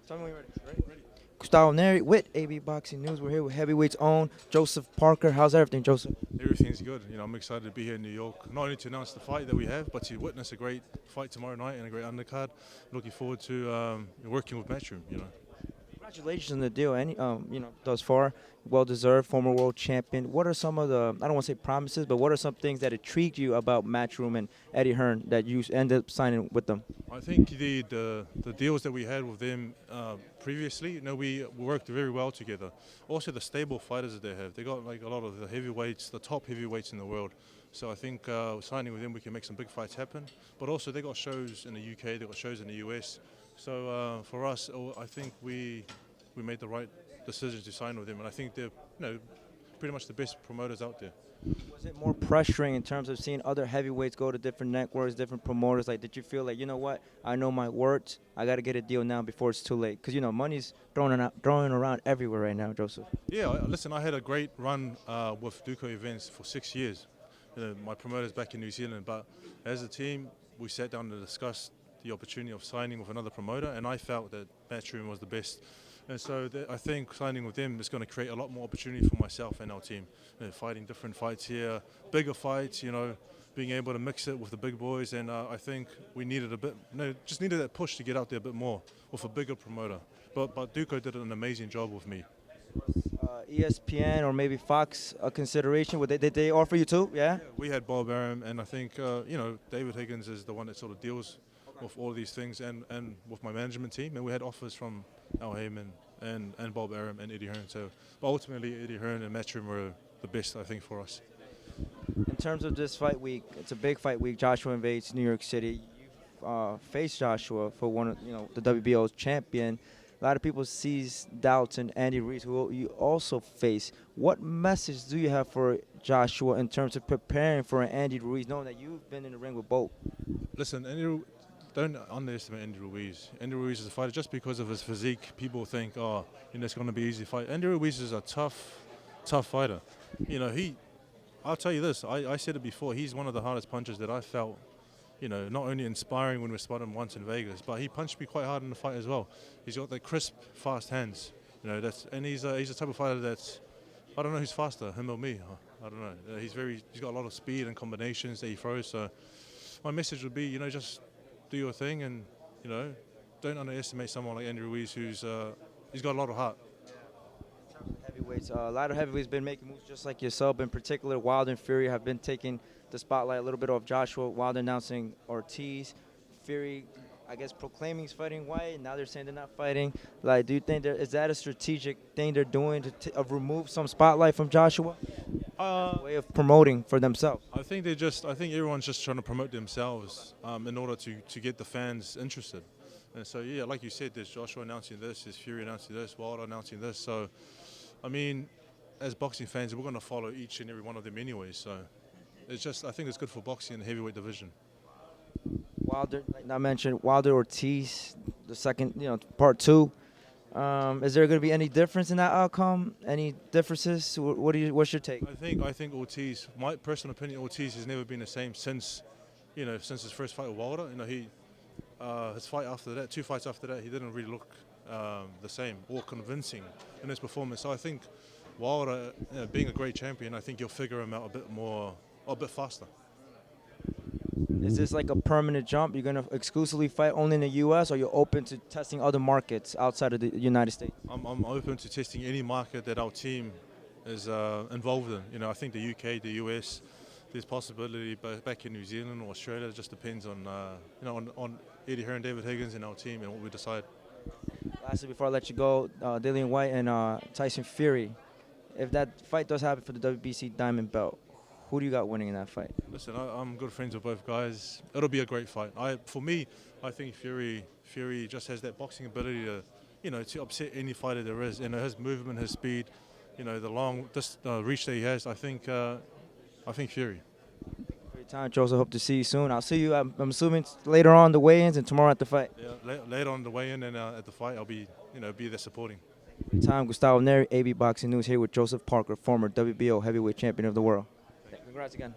Tell me when you're ready. Ready? Gustavo Neri with AB Boxing News. We're here with heavyweight's own Joseph Parker. How's everything, Joseph? Everything's good. I'm excited to be here in New York, not only to announce the fight that we have, but to witness a great fight tomorrow night and a great undercard. Looking forward to working with Matchroom. Congratulations on the deal. Thus far, well deserved, former world champion. What are some of the, I don't want to say promises, but what are some things that intrigued you about Matchroom and Eddie Hearn that you ended up signing with them? I think the deals that we had with them previously, we worked very well together. Also, the stable fighters that they have, they got like a lot of the heavyweights, the top heavyweights in the world. So I think signing with them, we can make some big fights happen. But also, they got shows in the UK, they got shows in the US. So for us, I think we made the right decision to sign with them, and I think they're pretty much the best promoters out there. Was it more pressuring in terms of seeing other heavyweights go to different networks, different promoters? Like, did you feel like, you know what, I know my worth, I got to get a deal now before it's too late? Because, money's throwing around everywhere right now, Joseph. Yeah, listen, I had a great run with Duco Events for 6 years. My promoter's back in New Zealand, but as a team, we sat down to discuss the opportunity of signing with another promoter, and I felt that Matchroom was the best. And so I think signing with them is going to create a lot more opportunity for myself and our team. Fighting different fights here, bigger fights, being able to mix it with the big boys. And I think we needed just needed that push to get out there a bit more with a bigger promoter. But Duco did an amazing job with me. ESPN or maybe Fox a consideration? Did they offer you too? Yeah? We had Bob Arum, and I think, David Higgins is the one that sort of deals with all these things, and with my management team, and we had offers from Al Heyman and Bob Arum and Eddie Hearn. So, but ultimately, Eddie Hearn and Matchroom were the best, I think, for us. In terms of this fight week, it's a big fight week. Joshua invades New York City. You've faced Joshua for one of the WBO's champion. A lot of people sees doubts in Andy Ruiz, who you also face. What message do you have for Joshua in terms of preparing for an Andy Ruiz, knowing that you've been in the ring with both? Listen, don't underestimate Andy Ruiz. Andy Ruiz is a fighter just because of his physique. People think, it's going to be an easy fight. Andy Ruiz is a tough fighter. I'll tell you this. I said it before. He's one of the hardest punchers that I felt. Not only inspiring when we spotted him once in Vegas, but he punched me quite hard in the fight as well. He's got the crisp, fast hands. And he's a type of fighter that's, I don't know who's faster, him or me. I don't know. He's got a lot of speed and combinations that he throws. So my message would be, just do your thing, and don't underestimate someone like Andy Ruiz, he's got a lot of heart. Heavyweights, a lot of heavyweights been making moves just like yourself. In particular, Wilder and Fury have been taking the spotlight a little bit off Joshua. Wilder announcing Ortiz, Fury, I guess, proclaiming he's fighting White. Now they're saying they're not fighting. Like, do you think is that a strategic thing they're doing to remove some spotlight from Joshua? Way of promoting for themselves. I think everyone's just trying to promote themselves in order to get the fans interested. And so, yeah, like you said, there's Joshua announcing this, there's Fury announcing this, Wilder announcing this. So, I mean, as boxing fans, we're going to follow each and every one of them anyway. So, I think it's good for boxing in the heavyweight division. Wilder, like I mentioned, Wilder Ortiz, the second, part two. Is there going to be any difference in that outcome? Any differences? What's your take? I think Ortiz, my personal opinion, Ortiz has never been the same since his first fight with Wilder. His fight after that, 2 fights after that, he didn't really look the same or convincing in his performance. So I think Wilder, being a great champion, I think you'll figure him out a bit faster. Is this like a permanent jump? You're going to exclusively fight only in the U.S., or you're open to testing other markets outside of the United States? I'm open to testing any market that our team is involved in. I think the UK, the US, there's possibility back in New Zealand or Australia. It just depends on Eddie Hearn, David Higgins, and our team and what we decide. Lastly, before I let you go, Dillian White and Tyson Fury. If that fight does happen for the WBC Diamond Belt, who do you got winning in that fight? Listen, I'm good friends with both guys. It'll be a great fight. For me, I think Fury just has that boxing ability to upset any fighter there is. His movement, his speed, the long reach that he has. I think Fury. For your time, Joseph. Hope to see you soon. I'll see you. I'm assuming later on the weigh-ins and tomorrow at the fight. Yeah, later on the weigh-in and at the fight, I'll be there supporting. For your time, Gustavo Neri, AB Boxing News here with Joseph Parker, former WBO heavyweight champion of the world. Congrats again.